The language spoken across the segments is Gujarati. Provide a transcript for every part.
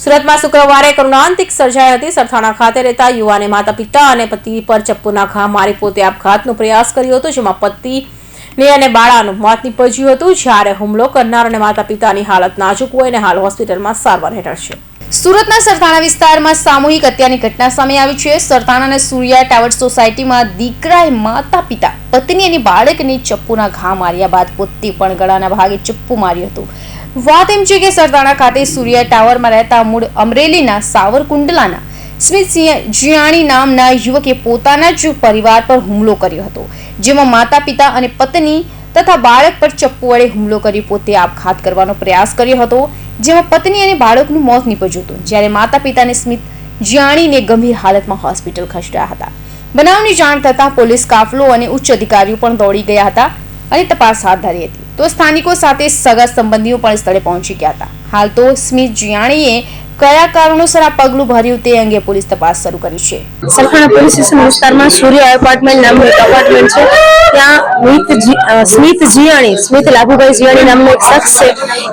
સુરતમાં શુક્રવારે કરુણાંતિક સર્જાઈ હતી। સરથાણા ખાતે રહેતા યુવાને માતા પિતા અને પતિ પર ચપ્પુના ઘા મારી પોતે આપઘાતનો પ્રયાસ કર્યો હતો, જેમાં પતિને અને બાળાનું મોત નીપજ્યું હતું, જ્યારે હુમલો કરનાર અને માતા પિતાની હાલત નાજુક હોય અને હાલ હોસ્પિટલમાં સારવાર હેઠળ છે। સુરતના સરથાણા વિસ્તારમાં સામૂહિક હત્યાની ઘટના સામે આવી છે। સરથાણાના સૂર્યા ટાવર સોસાયટીમાં દીકરાએ માતા પિતા, પત્ની અને બાળકને ચપ્પુના ઘા માર્યા બાદ પોતે પણ ગળાના ભાગે ચપ્પુ માર્યું હતું। વાત એમ છે કે સરથાણા ખાતે સૂર્યા ટાવરમાં રહેતા મૂળ અમરેલીના સાવરકુંડલાના સ્મિત જીયાણી નામના યુવકે પોતાના જ પરિવાર પર હુમલો કર્યો હતો, જેમાં માતા પિતા અને પત્ની તથા બાળક પર ચપ્પુ વડે હુમલો કરી પોતે આપઘાત કરવાનો પ્રયાસ કર્યો હતો, જેમાં પત્ની અને બાળકનું મોત નીપજ્યું હતું, જ્યારે માતા પિતાને સ્મિત જીયાણીને ગંભીર હાલતમાં હોસ્પિટલ ખસેડાયા હતા। બનાવની જાણ થતાં પોલીસ કાફલો અને ઉચ્ચ અધિકારીઓ પણ દોડી ગયા હતા અને તપાસ હાથ ધરી હતી, તો સ્થાનિકો સાથે સગા સંબંધીઓ પણ સ્થળે પહોંચી ગયા હતા। હાલ તો સ્મિત જીયાણીએ કયા કારણોસર આ પગલું ભર્યું તે અંગે પોલીસ તપાસ શરૂ કરી છે। સરથાણા પોલીસ સ્ટેશન વિસ્તારમાં સૂર્ય એપાર્ટમેન્ટ નામનું એક એપાર્ટમેન્ટ છે, ત્યાં સ્મિત જીયાણી, સ્મિત લાભુભાઈ જીયાણી નામનો એક શખ્સ છે,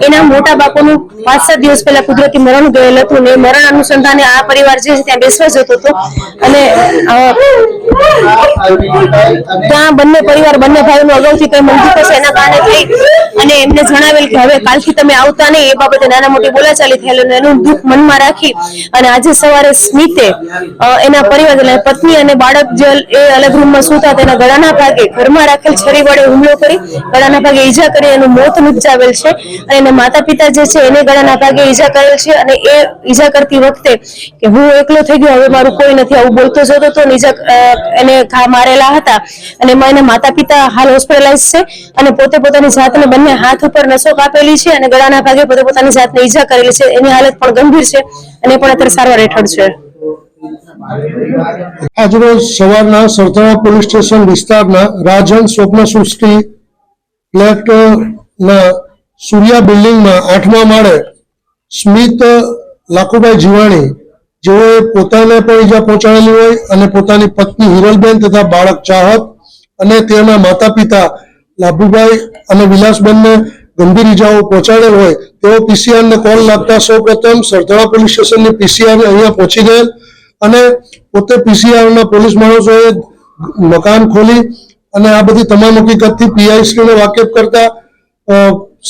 એના મોટા બાપુનું 5-7 દિવસ પહેલા કુદરતી મરણ ગયેલ હતું ને મરણ અનુસંધાને આ પરિવાર જે છે ત્યાં બેસવા જતો હતો અને ત્યાં બંને પરિવાર, બંને ભાઈઓનું અગાઉથી કઈ મંજૂર હશે એના કારણે થઈ અને એમને જણાવેલ કે હવે કાલથી તમે આવતા નહીં, એ બાબતે નાના મોટી બોલાચાલી થયેલ અને એનું દુઃખ મનમાં રાખી અને આજે સવારે સ્મિતે એના પરિવાર એટલે પત્ની અને બાળક જે એ અલગ રૂમમાં સૂતા તેના ગળાના ભાગે ઘરમાં રાખેલ છરી વડે હુમલો કરી ગળાના ભાગે ઈજા કરી એનું મોત નિપજાવેલ છે અને એના માતા પિતા જે છે એને ગળાના ભાગે ઈજા કરેલ છે અને એ ઈજા કરતી વખતે કે હું એકલો થઈ ગયો, હવે મારું કોઈ નથી, આવું બોલતો જતો હતો, એને ઘા મારેલા હતા અને એમાં એના માતા પિતા હાલ હોસ્પિટલાઇઝ છે અને પોતે પોતાની જાતને બંને હાથ ઉપર નસો કાપેલી છે અને ગળાના ભાગે પોતે પોતાની જાતને ઈજા કરેલી છે, એની હાલત પણ ગંભીર છે અને પણ અત્યારે સારવાર હેઠળ છે। આજરોજ સવારના સરથાણા પોલીસ સ્ટેશન વિસ્તારના રાજન સ્વપ્ન સૃષ્ટિ ફ્લેટના સૂર્યા બિલ્ડિંગમાં 8મા માળે સ્મિત લાખુભાઈ જીવાણી, જેઓએ પોતાને પણ ઈજા પહોંચાડેલી હોય અને પોતાની પત્ની હિરલબેન તથા બાળક ચાહત અને તેના માતા પિતા લાભુભાઈ અને વિલાસબેનને ગંભીર ઈજાઓ પહોંચાડેલ હોય તેઓ પીસીઆરને કોલ લાગતા સૌપ્રથમ સરથાણા પોલીસ સ્ટેશનની પીસીઆર અહીંયા પહોંચી ગયેલ અને પોતે પીસીઆરના પોલીસ માણસોએ મકાન ખોલી અને આ બધી તમામ હકીકતથી પીઆઈ શ્રીને વાકેફ કરતા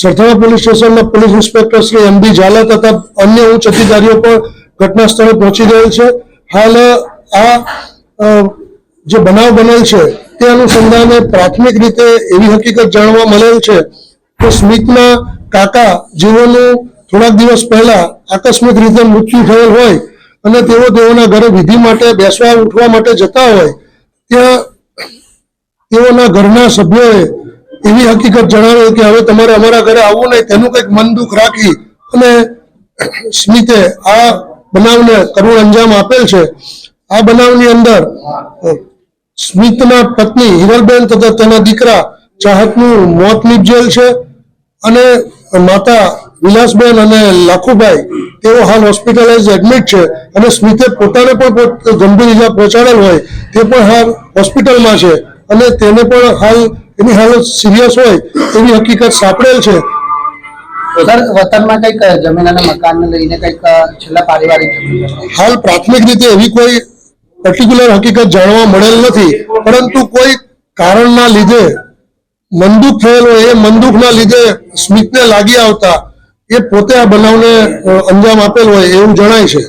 સરથાણા પોલીસ સ્ટેશનના police inspector Shri MB Jhala તથા અન્ય ઉચ્ચ અધિકારીઓ પણ ઘટના સ્થળે પહોંચી ગયેલ છે। હાલ આ જે બનાવ બનેલ છે તે અનુસંધાને પ્રાથમિક રીતે એવી હકીકત જાણવા મળેલ છે કે સ્મિતના કાકા જેઓનું થોડાક દિવસ પહેલા આકસ્મિક રીતે મૃત્યુ થયેલ હોય અને તેઓના ઘરે વિધિ માટે બેસવા ઉઠવા માટે જતા હોય ત્યાં તેઓના ઘરના સભ્યોએ એવી હકીકત જણાવેલ કે હવે તમારે અમારા ઘરે આવવું નહીં, તેનું કંઈક મન દુઃખ રાખી અને સ્મિતે આ બનાવને કરુણ અંજામ આપેલ છે। આ બનાવની અંદર સ્મિતના પત્ની હિરલબેન તથા તેના દીકરા ચાહતનું મોત નીપજેલ છે અને માતા વિલાસબેન અને લાખુભાઈ તેઓ હાલ હોસ્પિટલાઇઝ એડમિટ છે અને સ્મિતે પોતાને પણ ગંભીર ઈજા પહોંચાડેલ હોય તે પણ હાલ હોસ્પિટલમાં છે અને તેને પણ હાલ એની હાલત સિરિયસ હોય એવી હકીકત સાંપડેલ છે। સર, વતનમાં કઈક જમીન અને મકાનને લઈને કઈક છેલ્લા પારિવારિક હાલ પ્રાથમિક રીતે એવી કોઈ પર્ટિક્યુલર હકીકત જાણવા મળેલ નથી, પરંતુ કોઈ કારણના લીધે મનદુખ થયેલ હોય એ મનદુખના લીધે સ્મિતને લાગી આવતા એ પોતે આ બનાવને અંજામ આપેલ હોય એવું જણાય છે।